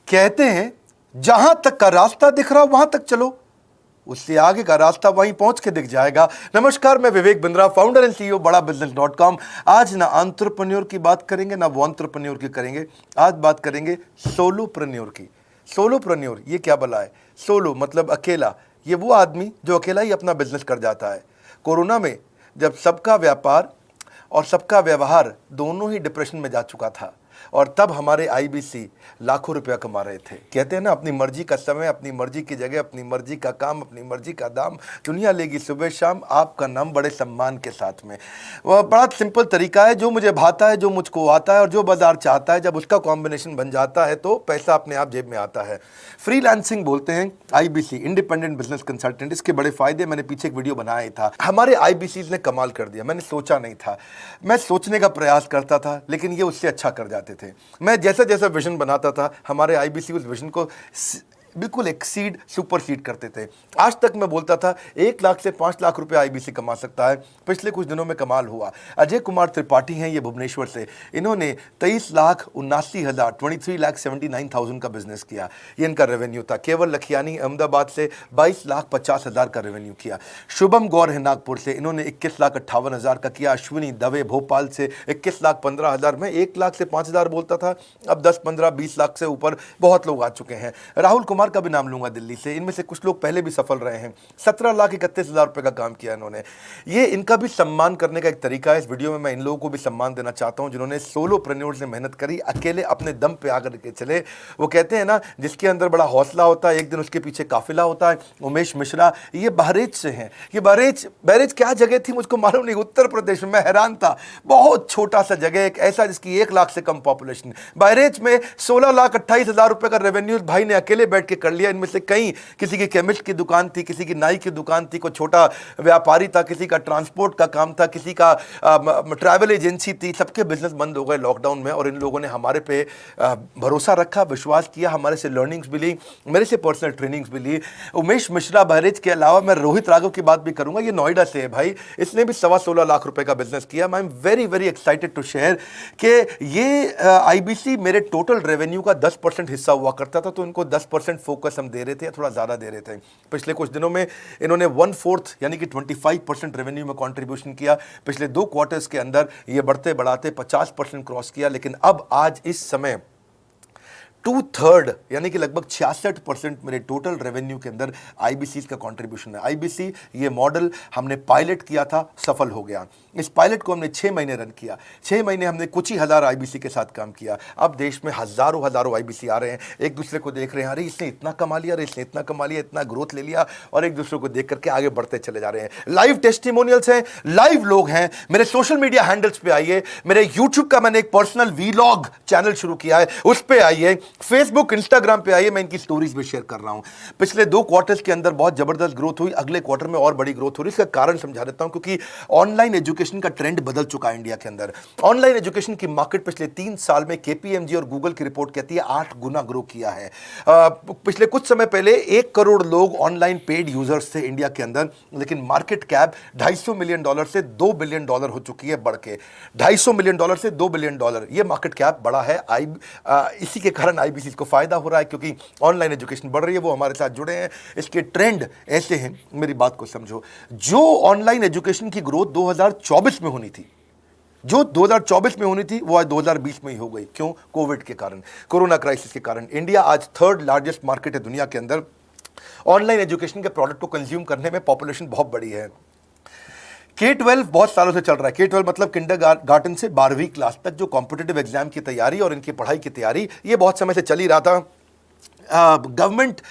कहते हैं जहां तक का रास्ता दिख रहा वहां तक चलो, उससे आगे का रास्ता वहीं पहुंच के दिख जाएगा। नमस्कार, मैं Vivek Bindra, founder and CEO बड़ाबिजनेस.com। आज ना एंटरप्रेन्योर की बात करेंगे ना वो एंटरप्रेन्योर की करेंगे, आज बात करेंगे सोलोप्रेन्योर की। सोलोप्रेन्योर ये क्या भला है? सोलो मतलब अकेला। ये वो आदमी जो अकेला ही अपना बिजनेस कर जाता है। कोरोना में जब सबका व्यापार और सबका व्यवहार दोनों ही डिप्रेशन में जा चुका था, और तब हमारे आईबीसी लाखों रुपया कमा रहे थे। कहते हैं ना, अपनी मर्जी का समय, अपनी मर्जी की जगह, अपनी मर्जी का काम, अपनी मर्जी का दाम, दुनिया लेगी सुबह शाम आपका नाम बड़े सम्मान के साथ में। वह बड़ा सिंपल तरीका है, जो मुझे भाता है, जो मुझको आता है और जो बाजार चाहता है, जब उसका कॉम्बिनेशन बन जाता है तो पैसा अपने आप जेब में आता है। फ्रीलांसिंग बोलते हैं आईबीसी, इंडिपेंडेंट बिजनेस कंसल्टेंट। इसके बड़े फायदे मैंने पीछे एक वीडियो बनाया था। हमारे आईबीसी ने कमाल कर दिया, मैंने सोचा नहीं था। मैं सोचने का प्रयास करता था लेकिन ये उससे अच्छा कर जाते थे। मैं जैसा जैसा विजन बनाता था, हमारे आईबीसी उस विजन को बिल्कुल एक्सीड, सुपरसीड करते थे। आज तक मैं बोलता था 1 लाख से 5 लाख रुपए आईबीसी कमा सकता है। पिछले कुछ दिनों में कमाल हुआ। अजय कुमार त्रिपाठी हैं ये भुवनेश्वर से, इन्होंने 23,79,000 का बिजनेस किया। ये इनका रेवेन्यू था। केवल लखियानी अहमदाबाद से 22,50,000 का रेवेन्यू किया। शुभम गौर है नागपुर से, इन्होंने 21,58,000 का किया। अश्विनी दवे भोपाल से 21,15,000 में 1 लाख से 5,000 बोलता था, अब 10, 15, 20 लाख से ऊपर बहुत लोग आ चुके हैं। राहुल कुमार का भी नाम लूंगा दिल्ली से, इनमें से कुछ लोग पहले भी सफल रहे हैं। 17,31,000 रुपए का काम किया इन्होंने। ये इनका भी सम्मान करने का एक तरीका है। इस वीडियो में मैं इन लोगों को भी सम्मान देना चाहता हूं जिन्होंने सोलोप्रेन्योर से मेहनत करी, अकेले अपने दम पे आकर के चले। वो कहते हैं ना, जिसके अंदर बड़ा हौसला होता है एक दिन उसके पीछे काफिला होता है। उमेश मिश्रा ये बहरेच से हैं। ये बहरेच क्या जगह थी मुझको मालूम नहीं, उत्तर प्रदेश में। मैं हैरान था, बहुत छोटा सा जगह, एक ऐसा जिसकी 1 लाख से कम पॉपुलेशन। बहरेच में 16,28,000 रुपए का रेवेन्यू भाई ने अकेले बैठ के कर लिया। इनमें से कई, किसी की केमिस्ट की दुकान थी, किसी की नाई की दुकान थी, कोई छोटा व्यापारी था, किसी का ट्रांसपोर्ट का काम था, किसी का ट्रैवल एजेंसी थी। सबके बिजनेस बंद हो गए लॉकडाउन में, और इन लोगों ने हमारे पे भरोसा रखा, विश्वास किया, हमारे से लर्निंग्स भी ली, मेरे से पर्सनल ट्रेनिंग्स भी ली। उमेश मिश्रा बहरेच के अलावा मैं रोहित राघव की बात भी करूंगा। ये नोएडा से है भाई, इसने भी 16.25 लाख रुपए का बिजनेस किया। I am very very excited to share कि ये आईबीसी मेरे टोटल रेवेन्यू का 10% हिस्सा हुआ करता था, तो इनको 10% फोकस हम दे रहे थे, थोड़ा ज़्यादा दे रहे थे। पिछले कुछ दिनों में इन्होंने 1/4 यानी कि 25% रेवेन्यू में कंट्रीब्यूशन किया। पिछले 2 क्वार्टर्स के अंदर ये बढ़ते बढ़ाते 50% क्रॉस किया। लेकिन अब आज इस समय 2/3 यानी कि लगभग 66% मेरे टोटल रेवेन्यू के अंदर आईबीसी का कंट्रीब्यूशन है। आईबीसी ये मॉडल हमने पायलट किया था, सफल हो गया। इस पायलट को हमने 6 महीने रन किया। 6 महीने हमने कुछ ही हज़ार आईबीसी के साथ काम किया। अब देश में हज़ारों आईबीसी आ रहे हैं, एक दूसरे को देख रहे हैं, अरे इसने इतना कमा लिया, अरे इसने इतना कमा लिया, इतना ग्रोथ ले लिया, और एक दूसरे को देख करके आगे बढ़ते चले जा रहे हैं। लाइव टेस्टिमोनियल्स हैं, लाइव लोग हैं। मेरे सोशल मीडिया हैंडल्स पे आइए, मेरे यूट्यूब का मैंने एक पर्सनल वीलॉग चैनल शुरू किया है, उस पर आइए, फेसबुक इंस्टाग्राम पे आइए, मैं इनकी स्टोरीज भी शेयर कर रहा हूं। पिछले 2 क्वार्टर्स के अंदर बहुत जबरदस्त ग्रोथ हुई, अगले क्वार्टर में और बड़ी ग्रोथ हो रही है। इसका कारण समझा देता हूं, क्योंकि ऑनलाइन एजुकेशन का ट्रेंड बदल चुका है इंडिया के अंदर। ऑनलाइन एजुकेशन की मार्केट पिछले 3 साल में केपीएमजी और गूगल की रिपोर्ट कहती है 8 गुना ग्रो किया है। पिछले कुछ समय पहले 1 करोड़ लोग ऑनलाइन पेड यूजर्स थे इंडिया के अंदर, लेकिन मार्केट कैप $250 मिलियन से $2 बिलियन हो चुकी है, बढ़ के $250 मिलियन से $2 बिलियन। ये मार्केट कैप बड़ा है। इसी के कारण आईबीसी को फायदा हो रहा है, क्योंकि ऑनलाइन एजुकेशन बढ़ रही है, वो हमारे साथ जुड़े हैं। इसके ट्रेंड ऐसे हैं, मेरी बात को समझो। जो ऑनलाइन एजुकेशन की ग्रोथ 2024 में होनी थी, जो 2024 में होनी थी, वो आज 2020 में ही हो गई। क्यों? कोविड के कारण, कोरोना क्राइसिस के कारण। इंडिया आज 3rd लार्जेस्ट मार्केट है दुनिया के अंदर। ऑनलाइन एजुकेशन के प्रोडक्ट को कंज्यूम करने में पॉपुलेशन बहुत बड़ी है। K-12 बहुत सालों से चल रहा है। K-12 मतलब किंडरगार्टन से 12वीं क्लास तक जो कॉम्पिटिटिव एग्जाम की तैयारी और इनकी पढ़ाई की तैयारी, ये बहुत समय से चल ही रहा था। गवर्नमेंट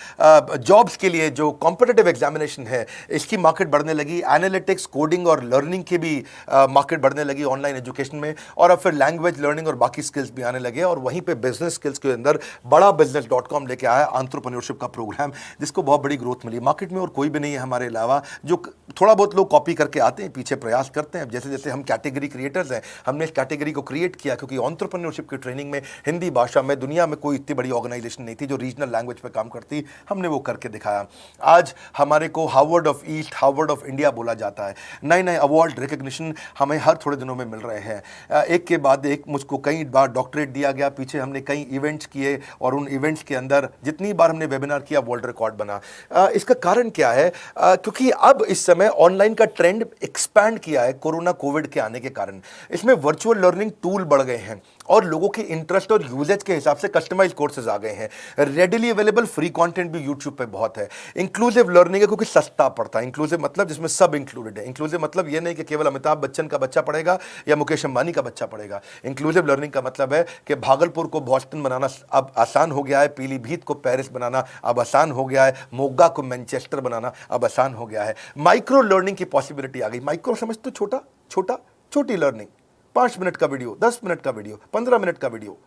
जॉब्स के लिए जो कॉम्पिटिटिव एग्जामिनेशन है, इसकी मार्केट बढ़ने लगी। एनालिटिक्स, कोडिंग और लर्निंग की भी मार्केट बढ़ने लगी ऑनलाइन एजुकेशन में। और अब फिर लैंग्वेज लर्निंग और बाकी स्किल्स भी आने लगे। और वहीं पे बिजनेस स्किल्स के अंदर बड़ाबिजनेस.com लेके आया एंटरप्रेन्योरशिप का प्रोग्राम, जिसको बहुत बड़ी ग्रोथ मिली मार्केट में। और कोई भी नहीं है हमारे अलावा, जो थोड़ा बहुत लोग कॉपी करके आते हैं, पीछे प्रयास करते हैं। जैसे जैसे हम कैटेगरी क्रिएटर्स हैं, हमने इस कैटेगरी को क्रिएट किया, क्योंकि एंटरप्रेन्योरशिप की ट्रेनिंग में हिंदी भाषा में दुनिया में कोई इतनी बड़ी ऑर्गेनाइजेशन नहीं थी जो रीजनल नेशनल लैंग्वेज पे काम करती, हमने वो करके दिखाया। आज हमारे को Harvard of east, Harvard of India बोला जाता है। नए नए अवार्ड रिकग्निशन हमें हर थोड़े दिनों में मिल रहे हैं, एक के बाद एक। मुझको कई बार डॉक्टरेट दिया गया, पीछे हमने कई इवेंट्स किए और उन इवेंट्स के अंदर जितनी बार हमने वेबिनार किया वर्ल्ड रिकॉर्ड बना। इसका कारण क्या है? क्योंकि अब इस समय ऑनलाइन का ट्रेंड एक्सपैंड किया है कोरोना कोविड के आने के कारण। इसमें वर्चुअल लर्निंग टूल बढ़ गए हैं और लोगों के इंटरेस्ट और यूजेज के हिसाब से कस्टमाइज कोर्सेज आ गए हैं। रेडिली अवेलेबल फ्री कंटेंट भी यूट्यूब पे बहुत है। इंक्लूसिव लर्निंग है क्योंकि सस्ता पड़ता है। इंक्लूसिव मतलब जिसमें सब इंक्लूडेड है। इंक्लूसिव मतलब ये नहीं कि केवल अमिताभ बच्चन का बच्चा पढ़ेगा या मुकेश अंबानी का बच्चा पढ़ेगा। इंक्लूसिव लर्निंग का मतलब है कि भागलपुर को बॉस्टन बनाना अब आसान हो गया है, पीलीभीत को पेरिस बनाना अब आसान हो गया है, मोगा को मैनचेस्टर बनाना अब आसान हो गया है। माइक्रो लर्निंग की पॉसिबिलिटी आ गई। माइक्रो समझ तो छोटी लर्निंग, 5 मिनट का वीडियो, 10 मिनट का वीडियो, 15 मिनट का वीडियो।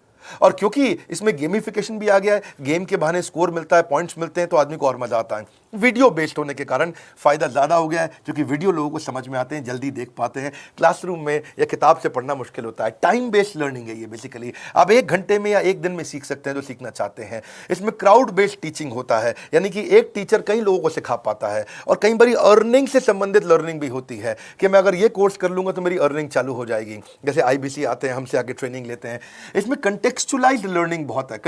और क्योंकि इसमें गेमिफिकेशन भी आ गया है, गेम के बहाने स्कोर मिलता है, पॉइंट्स मिलते हैं, तो आदमी को और मजा आता है। वीडियो बेस्ड होने के कारण फायदा ज्यादा हो गया है, क्योंकि वीडियो लोगों को समझ में आते हैं, जल्दी देख पाते हैं। क्लासरूम में या किताब से पढ़ना मुश्किल होता है। टाइम बेस्ड लर्निंग है ये बेसिकली। आप 1 घंटे में या 1 दिन में सीख सकते हैं जो सीखना चाहते हैं। इसमें क्राउड बेस्ड टीचिंग होता है, यानी कि एक टीचर कई लोगों को सिखा पाता है। और कई बार अर्निंग से संबंधित लर्निंग भी होती है कि मैं अगर ये कोर्स कर लूंगा तो मेरी अर्निंग चालू हो जाएगी। जैसे IBC आते हैं, हमसे आगे ट्रेनिंग लेते हैं। इसमें कंटेक्चुअलाइज्ड लर्निंग बहुत है।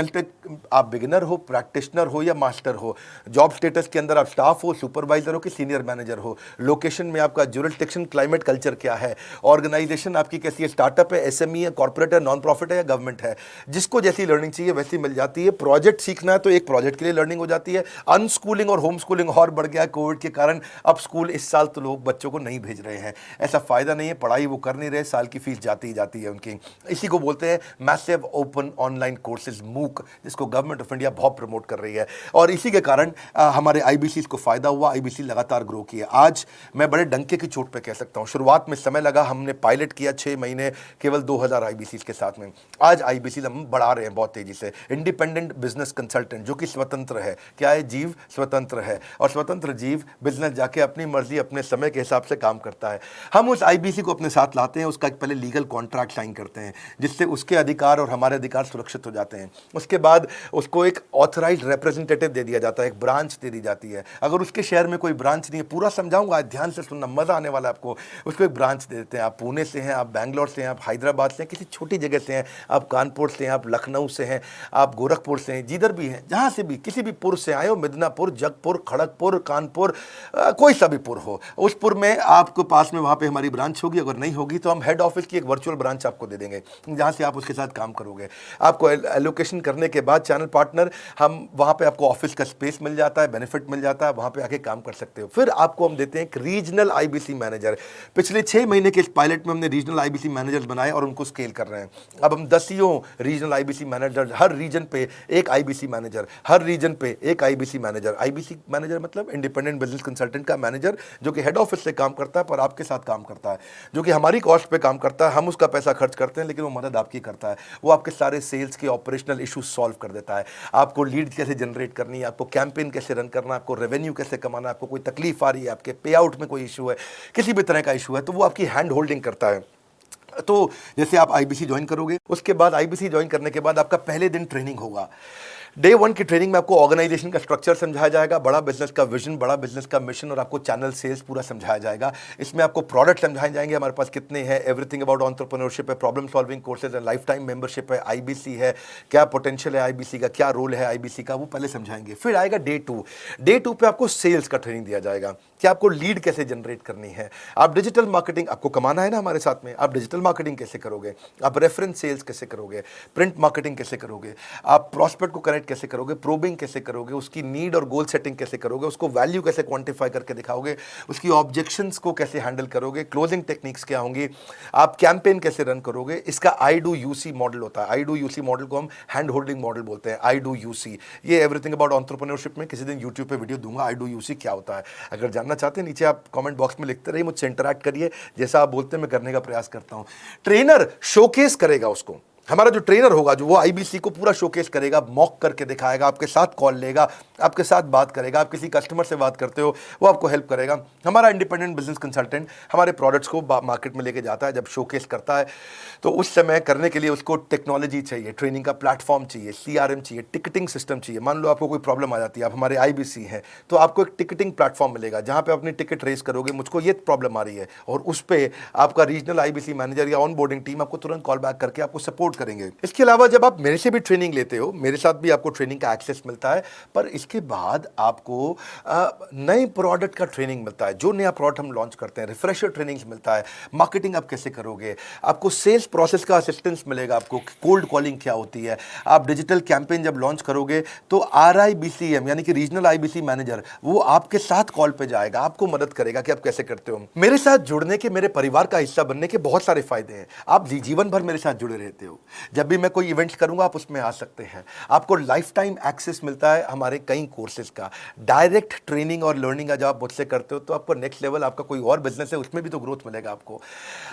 आप बिगिनर हो, प्रैक्टिशनर हो या मास्टर हो, जॉब स्टेटस के अंदर आप स्टाफ हो, सुपरवाइजर हो कि सीनियर मैनेजर हो, लोकेशन में आपका ज्यूरिसडिक्शन, क्लाइमेट, कल्चर क्या है, ऑर्गेनाइजेशन आपकी कैसी है, स्टार्टअप है, SME है, कॉर्पोरेट है, नॉन प्रॉफिट है या गवर्नमेंट है, जिसको जैसी लर्निंग चाहिए वैसी मिल जाती है। प्रोजेक्ट सीखना है तो एक प्रोजेक्ट के लिए लर्निंग हो जाती है। अनस्कूलिंग और होम स्कूलिंग और बढ़ गया है कोविड के कारण। अब स्कूल इस साल तो लोग बच्चों को नहीं भेज रहे हैं, ऐसा फायदा नहीं है, पढ़ाई वो कर नहीं रहे, साल की फीस जाती ही जाती है उनकी। इसी को बोलते हैं massive open online courses, MOOC, जिसको गवर्नमेंट ऑफ इंडिया बहुत प्रमोट कर रही है। और इसी के कारण हमारे IBC को फायदा हुआ। IBC लगातार ग्रो किया। आज मैं बड़े डंके की चोट पे कह सकता हूं, शुरुआत में समय लगा, हमने पायलट किया 6 महीने केवल 2000 IBC के साथ में। आज IBC हम बढ़ा रहे हैं बहुत तेजी से। इंडिपेंडेंट बिजनेस कंसल्टेंट, जो कि स्वतंत्र है। क्या है? जीव स्वतंत्र है, और स्वतंत्र जीव बिजनेस जाके अपनी मर्जी अपने समय के हिसाब से काम करता है। हम उस IBC को अपने साथ लाते हैं, उसका एक पहले लीगल कॉन्ट्रैक्ट साइन करते हैं, जिससे उसके अधिकार और हमारे अधिकार सुरक्षित हो जाते हैं। उसके बाद उसको एक ऑथराइज्ड रिप्रेजेंटेटिव दे दिया जाता है, एक ब्रांच दे दी जाती है। अगर उसके शहर में कोई ब्रांच नहीं है, पूरा समझाऊंगा, ध्यान से सुनना, मजा आने वाला है आपको। उसको एक ब्रांच दे देते हैं। आप पुणे से हैं, आप बैंगलोर से हैं, आप हैदराबाद से हैं, किसी छोटी जगह से हैं, आप कानपुर से हैं, आप लखनऊ से हैं, आप गोरखपुर से हैं, जिधर भी हैं, जहां से भी, किसी भी पुर से आए हो, मिदनापुर, जगपुर, खड़गपुर, कानपुर, कोई सा भी पुर हो, उस पुर में आपको पास में वहां पे हमारी ब्रांच होगी। अगर नहीं होगी तो हम हेड ऑफिस की एक वर्चुअल ब्रांच आपको दे देंगे, जहां से आप उसके साथ काम करोगे। आपको एलोकेशन करने के बाद चैनल पार्टनर, हम वहां पे आपको ऑफिस का स्पेस मिल जाता है, बेनिफिट मिल जाता है, वहां पे आके काम कर सकते हो। फिर आपको हम देते हैं एक रीजनल IBC मैनेजर। पिछले 6 महीने के इस पायलट में हमने रीजनल IBC मैनेजर्स बनाए और उनको स्केल कर रहे हैं। अब हम 10 रीजनल IBC मैनेजर, हर रीजन पे एक IBC मैनेजर, हर रीजन पे एक IBC मैनेजर। IBC मैनेजर मतलब इंडिपेंडेंट बिजनेस कंसल्टेंट का मैनेजर, जो कि हेड ऑफिस से काम करता है पर आपके साथ काम करता है, जो कि हमारी कॉस्ट पे काम करता है। हम उसका पैसा खर्च करते हैं, लेकिन वो मदद आपकी करता है। वो आपके सारे सेल्स के ऑपरेशनल इशूज सॉल्व कर देता है। आपको लीड कैसे जनरेट करनी है, आपको कैंपेन कैसे रन करना है, आपको रेवेन्यू कैसे कमाना है, आपको कोई तकलीफ आ रही है, आपके पे आउट में कोई इशू है, किसी भी तरह का इशू है, तो वो आपकी हैंड होल्डिंग करता है। तो जैसे आप IBC ज्वाइन करोगे, उसके बाद IBC ज्वाइन करने के बाद आपका पहले दिन ट्रेनिंग होगा। डे 1 की ट्रेनिंग में आपको ऑर्गेनाइजेशन का स्ट्रक्चर समझाया जाएगा, बड़ा बिजनेस का विजन, बड़ा बिजनेस का मिशन, और आपको चैनल सेल्स पूरा समझाया जाएगा। इसमें आपको प्रोडक्ट समझाए जाएंगे, हमारे पास कितने हैं, एवरीथिंग अबाउट एंटरप्रेन्योरशिप है, प्रॉब्लम सॉल्विंग कोर्सेज है, लाइफ टाइम मेंबरशिप है, IBC है, क्या पोटेंशियल है IBC का, क्या रोल है IBC का, वो पहले समझाएंगे। फिर आएगा डे 2। डे 2 पे आपको सेल्स का ट्रेनिंग दिया जाएगा कि आपको लीड कैसे जनरेट करनी है, आप डिजिटल मार्केटिंग, आपको कमाना है ना हमारे साथ में, आप डिजिटल मार्केटिंग कैसे करोगे, आप रेफरेंस सेल्स कैसे करोगे, प्रिंट मार्केटिंग कैसे करोगे, आप प्रॉस्पेक्ट को कनेक्ट कैसे करोगे, प्रोबिंग कैसे करोगे, उसकी नीड और गोल सेटिंग कैसे करोगे, उसको वैल्यू कैसे क्वांटिफाई करके दिखाओगे, उसकी ऑब्जेक्शंस को कैसे हैंडल करोगे, क्लोजिंग टेक्निक्स क्या होंगी, आप कैंपेन कैसे रन करोगे। इसका I-Do-U-C मॉडल होता है। I-Do-U-C मॉडल को हम हैंड होल्डिंग मॉडल बोलते हैं। I-Do-U-C, ये एवरीथिंग अबाउट एंटरप्रेन्योरशिप में किसी दिन यूट्यूब पे वीडियो दूंगा, I-Do-U-C क्या होता है। अगर जानना चाहते हैं, नीचे आप कमेंट बॉक्स में लिखते रहिए, मुझसे इंटरैक्ट करिए, जैसा आप बोलते हैं मैं करने का प्रयास करता हूं। ट्रेनर शोकेस करेगा उसको, हमारा जो ट्रेनर होगा, जो वो आईबीसी को पूरा शोकेस करेगा, मॉक करके दिखाएगा, आपके साथ कॉल लेगा, आपके साथ बात करेगा, आप किसी कस्टमर से बात करते हो वो आपको हेल्प करेगा। हमारा इंडिपेंडेंट बिजनेस कंसल्टेंट हमारे प्रोडक्ट्स को मार्केट में लेके जाता है, जब शोकेस करता है तो उस समय करने के लिए उसको टेक्नोलॉजी चाहिए, ट्रेनिंग का प्लेटफॉर्म चाहिए, सीआरएम चाहिए, टिकटिंग सिस्टम चाहिए। मान लो आपको कोई प्रॉब्लम आ जाती है, आप हमारे आईबीसी हैं, तो आपको एक टिकटिंग प्लेटफॉर्म मिलेगा जहां पे अपनी टिकट रेस करोगे, मुझको ये प्रॉब्लम आ रही है, और उस पर आपका रीजनल आईबीसी मैनेजर या ऑन बोर्डिंग टीम आपको तुरंत कॉल बैक करके आपको सपोर्ट करेंगे। इसके अलावा जब आप मेरे से भी ट्रेनिंग लेते हो, मेरे साथ भी आपको ट्रेनिंग का एक्सेस मिलता है, पर इसके बाद आपको नए प्रोडक्ट का ट्रेनिंग मिलता है। जो नया प्रोडक्ट हम लॉन्च करते हैं, रिफ्रेशर ट्रेनिंग्स मिलता है, मार्केटिंग आप कैसे करोगे, आपको सेल्स प्रोसेस का असिस्टेंस मिलेगा, आपको कोल्ड कॉलिंग क्या होती है, आप डिजिटल कैंपेन जब लॉन्च करोगे तो RIBCM यानी कि रीजनल आईबीसी मैनेजर वो आपके साथ कॉल पे जाएगा, आपको मदद करेगा कि आप कैसे करते हो। मेरे साथ जुड़ने के, मेरे परिवार का हिस्सा बनने के बहुत सारे फायदे हैं। आप जीवन भर मेरे साथ जुड़े रहते हो, जब भी मैं कोई इवेंट्स करूंगा आप उसमें आ सकते हैं। आपको लाइफ टाइम एक्सेस मिलता है हमारे कई कोर्सेज का, डायरेक्ट ट्रेनिंग और लर्निंग जब आप मुझसे करते हो तो आपको नेक्स्ट लेवल, आपका कोई और बिजनेस है उसमें भी तो ग्रोथ मिलेगा आपको।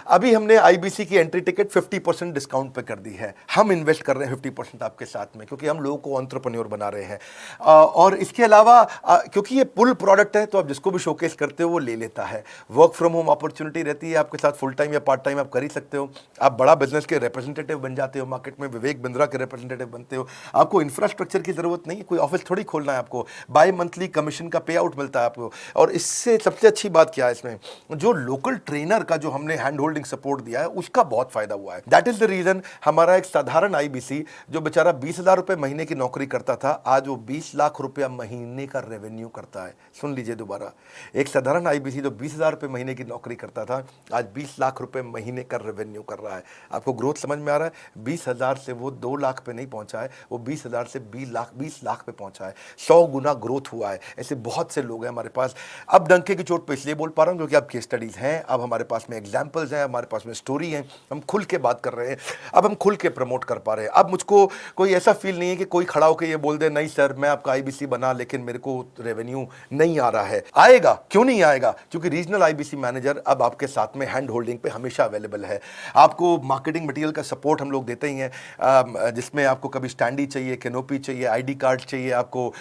अभी हमने आईबीसी की एंट्री टिकट 50% डिस्काउंट पे कर दी है। हम इन्वेस्ट कर रहे हैं 50% आपके साथ में, क्योंकि हम लोगों को एंटरप्रेन्योर बना रहे हैं। और इसके अलावा क्योंकि ये पुल प्रोडक्ट है तो आप जिसको भी शोकेस करते हो वो ले लेता है। वर्क फ्रॉम होम अपॉर्चुनिटी रहती है आपके साथ, फुल टाइम या पार्ट टाइम आप कर ही सकते हो। आप बड़ा बिजनेस के रिप्रेजेंटेटिव बन जाते हो, मार्केट में विवेक बिंद्रा के रिप्रेजेंटेटिव बनते हो। आपको इंफ्रास्ट्रक्चर की जरूरत नहीं है, कोई ऑफिस थोड़ी खोलना है आपको, बाय मंथली कमीशन का पे आउट मिलता है आपको। और इससे सबसे अच्छी बात क्या है, इसमें जो लोकल ट्रेनर का जो हमने हैंड होल्डिंग सपोर्ट दिया है उसका बहुत फायदा हुआ है। दैट इज द रीजन हमारा एक साधारण आईबीसी जो बेचारा 20,000 रुपए महीने की नौकरी करता था, आज वो 20 लाख रुपया महीने का रेवेन्यू करता है। सुन लीजिए दोबारा, एक साधारण आईबीसी जो 20,000 रुपए महीने की नौकरी करता था, आज 20 लाख रुपए महीने का रेवेन्यू कर रहा है। आपको ग्रोथ समझ में आ रहा है? 20,000 से वो 2 लाख पे नहीं पहुंचा है, वो 20,000 से 20 लाख पे पहुंचा है। 100 गुना ग्रोथ हुआ है। ऐसे बहुत से लोग हैं हमारे पास। अब डंके की चोट पे इसलिए बोल पा रहा हूं क्योंकि अब केस स्टडीज हैं, अब हमारे पास में एग्जाम्पल्स हैं, हमारे पास में स्टोरी है, हम खुल के बात कर रहे हैं, अब हम खुल के प्रमोट कर पा रहे हैं। अब मुझको कोई ऐसा फील नहीं है कि कोई खड़ा होकर ये बोल दे नहीं सर मैं आपका आईबीसी बना लेकिन मेरे को रेवेन्यू नहीं आ रहा है। आएगा, क्यों नहीं आएगा? क्योंकि रीजनल आईबीसी मैनेजर अब आपके साथ में हैंड होल्डिंग पे हमेशा अवेलेबल है। आपको मार्केटिंग मटेरियल का सपोर्ट हम लोग देते ही हैं, जिसमें आपको कभी स्टैंडी चाहिए, कैनोपी चाहिए, आईडी कार्ड चाहिए, आपको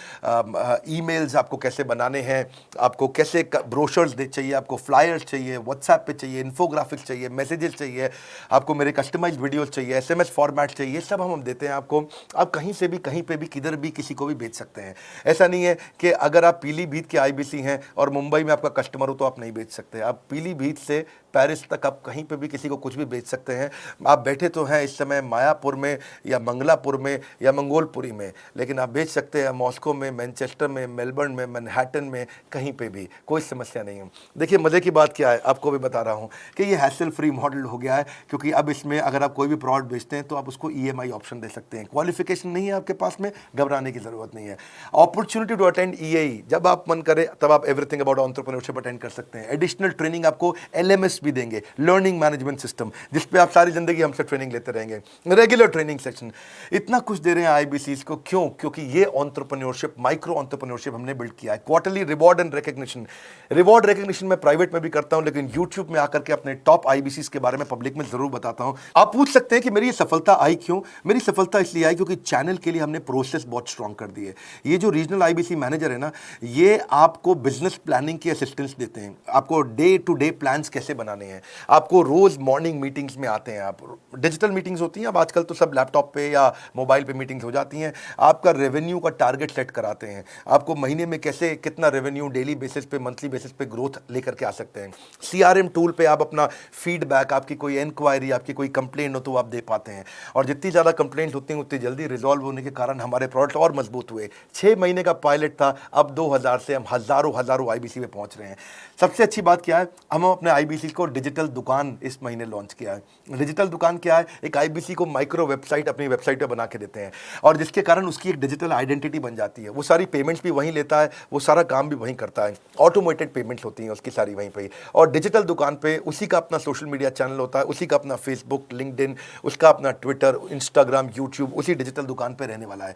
ईमेल्स आपको कैसे बनाने हैं, आपको कैसे ब्रोशर्स चाहिए, आपको फ्लायर्स चाहिए, व्हाट्सएप पे चाहिए, इन्फोग्राफिक्स चाहिए, मैसेजेस चाहिए, आपको मेरे कस्टमाइज्ड वीडियोस चाहिए, SMS फॉर्मेट चाहिए, सब हम देते हैं आपको। आप कहीं से भी, कहीं पे भी, किधर भी किसी को भी बेच सकते हैं। ऐसा नहीं है कि अगर आप पीलीभीत के आईबीसी हैं और मुंबई में आपका कस्टमर हो तो आप नहीं बेच सकते। आप पीलीभीत से पेरिस तक आप कहीं पे भी किसी को कुछ भी बेच सकते हैं। आप बैठे तो हैं इस समय मायापुर में या मंगलापुर में या मंगोलपुरी में, लेकिन आप बेच सकते हैं मॉस्को में, मैनचेस्टर में, मेलबर्न में, मैनहट्टन में, कहीं पे भी, कोई समस्या नहीं है। देखिए मज़े की बात क्या है, आपको भी बता रहा हूँ कि ये हैसल फ्री मॉडल हो गया है, क्योंकि अब इसमें अगर आप कोई भी प्रोडक्ट बेचते हैं तो आप उसको EMI ऑप्शन दे सकते हैं। क्वालिफिकेशन नहीं है आपके पास में, घबराने की जरूरत नहीं है। अपॉर्चुनिटी टू अटेंड EAE, जब आप मन करे तब आप एवरीथिंग अबाउट एंटरप्रेन्योरशिप अटेंड कर सकते हैं। एडिशनल ट्रेनिंग आपको LMS भी देंगे, लर्निंग मैनेजमेंट सिस्टम, जिसपे आप सारी जिंदगी हमसे ट्रेनिंग लेते रहेंगे। रेगुलर ट्रेनिंग सेक्शन, इतना कुछ दे रहे हैं आईबीसीज को। क्यों? क्योंकि ये एंटरप्रेन्योरशिप, माइक्रो एंटरप्रेन्योरशिप हमने बिल्ड किया है। Quarterly reward and recognition, reward recognition मैं प्राइवेट में भी करता हूं, लेकिन यूट्यूब में आकर के अपने टॉप आईबीसीज के बारे में पब्लिक में जरूर बताता हूं। आप पूछ सकते हैं कि मेरी ये सफलता आई क्यों? मेरी सफलता इसलिए आई क्योंकि चैनल के लिए हमने प्रोसेस बहुत स्ट्रांग कर दी है। ये जो रीजनल आईबीसी मैनेजर है ना, ये आपको बिजनेस प्लानिंग की असिस्टेंस देते हैं, आपको डे टू डे प्लान्स कैसे बनाने हैं, आपको रोज मॉर्निंग मीटिंग्स में आते हैं। आप डिजिटल मीटिंग्स होती हैं, अब आजकल तो सब लैपटॉप पे या मोबाइल पे मीटिंग्स हो जाती हैं। आपका रेवेन्यू का टारगेट सेट कराते हैं, आपको महीने में कैसे कितना रेवेन्यू डेली बेसिस पे, मंथली बेसिस पे ग्रोथ लेकर के आ सकते हैं। CRM टूल पे आप अपना फीडबैक, आपकी कोई इंक्वायरी, आपकी कोई कंप्लेंट हो तो आप दे पाते हैं, और जितनी ज़्यादा कंप्लेंट होती हैं उतनी जल्दी रिजॉल्व होने के कारण हमारे प्रोडक्ट और मजबूत हुए। 6 महीने का पायलट था, अब 2000 से हम हज़ारों आईबीसी पे पहुंच रहे हैं। सबसे अच्छी बात क्या है, हम अपने आईबीसी को डिजिटल दुकान इस महीने लॉन्च किया है। डिजिटल दुकान क्या है? एक आईबीसी को माइक्रो वेबसाइट अपनी वेबसाइट पे बना के देते हैं, और जिसके कारण उसकी एक डिजिटल आइडेंटिटी बन जाती है। वो सारी पेमेंट्स भी वहीं लेता है, वो सारा काम भी वहीं करता है, ऑटोमेटेड पेमेंट्स होती हैं उसकी सारी वहीं पे। और डिजिटल दुकान पे उसी का अपना सोशल मीडिया चैनल होता है, उसी का अपना फेसबुक, लिंक्डइन, उसका अपना ट्विटर, इंस्टाग्राम, यूट्यूब उसी डिजिटल दुकान पे रहने वाला है।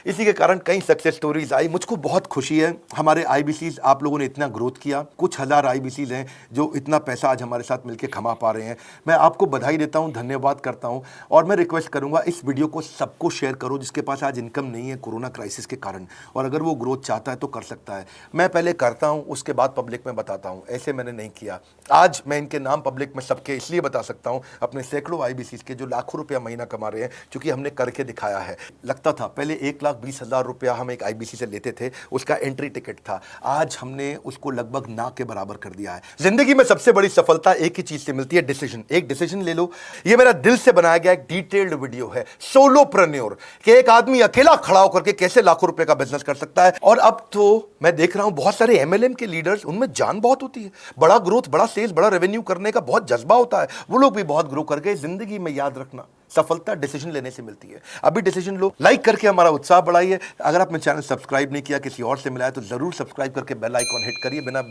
इसी के कारण कई सक्सेस स्टोरीज आई। मुझको बहुत खुशी है हमारे आईबीसीज, आप लोगों ने इतना ग्रोथ किया। कुछ हज़ार आईबीसीज हैं जो इतना पैसा आज हमारे साथ मिलकर कमा पा रहे हैं। मैं आपको बधाई देता हूं, धन्यवाद करता हूं और मैं रिक्वेस्ट करूंगा इस वीडियो को सबको शेयर करो जिसके पास आज इनकम नहीं है कोरोना क्राइसिस के कारण, और अगर वो ग्रोथ चाहता है तो कर सकता है। मैं पहले करता हूं, उसके बाद पब्लिक में बताता हूं, ऐसे मैंने नहीं किया। आज मैं इनके नाम पब्लिक में सबके इसलिए बता सकता हूं, अपने सैकड़ों आईबीसी के जो लाखों रुपया महीना कमा रहे हैं, क्योंकि हमने करके दिखाया है। लगता था पहले 1,20,000 रुपया हम एक आईबीसी से लेते थे, उसका एंट्री टिकट था, आज हमने उसको लगभग ना के बराबर कर दिया है। जिंदगी में सबसे बड़ी सफलता एक ही चीज से मिलती है, डिसीजन। एक डिसीजन ले लो। ये मेरा दिल से बनाया गया एक डिटेल्ड वीडियो है, सोलोप्रेन्योर, कि एक आदमी अकेला खड़ा होकर के कैसे लाखों रुपए का बिजनेस कर सकता है। और अब तो मैं देख रहा हूं बहुत सारे एमएलएम के लीडर्स, उनमें जान बहुत होती है, बड़ा ग्रोथ, बड़ा सेल्स, बड़ा रेवेन्यू करने का बहुत जज्बा होता है, वो लोग भी बहुत ग्रो कर गए। जिंदगी में याद रखना, सफलता डिसीजन लेने से मिलती है। अभी डिसीजन लो, लाइक करके हमारा उत्साह बढ़ाइए। अगर आपने चैनल सब्सक्राइब नहीं किया, किसी और से मिला है, तो जरूर सब्सक्राइब करके बेल आइकॉन हिट करिए। बिना